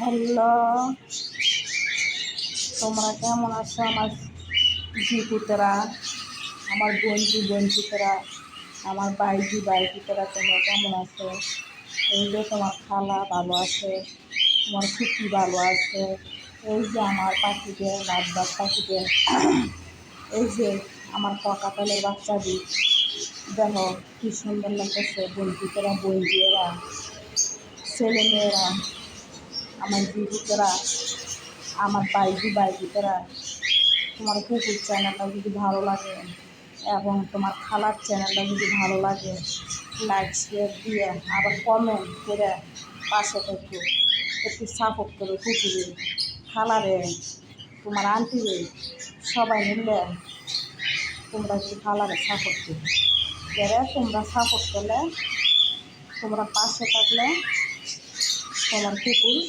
Hello, তোমরা কেমন আছো আমার জিপুতেরা, আমার বন্ধুতেরা, আমার বাইজিতেরা, তোমরা কেমন আছো? এই যে তোমার খালা ভালো আছে, তোমার খুকি ভালো আছে, এই যে আমার পাখিদের লাভবাগ পাখিদের, এই যে আমার ককাতলের বাচ্চাদের দেখো কি সুন্দর লাগতেছে। বন্ধুরা ছেলেমেয়েরা, আমার জিপুতেরা, আমার বাইজিতেরা, তোমার কুকুর চ্যানেলটা যদি ভালো লাগে এবং তোমার খালার চ্যানেলটা যদি ভালো লাগে, লাইক শেয়ার দিয়ে আবার কমেন্ট করে পাশে থেকে একটু সাপোর্ট করো। কুকুরে, খালারে, তোমার আন্টিরে, সবাই মিললে তোমরা একটু খালারে সাপোর্ট করো। তোমরা সাপোর্ট করলে, তোমরা পাশে থাকলে তোমার কুকুর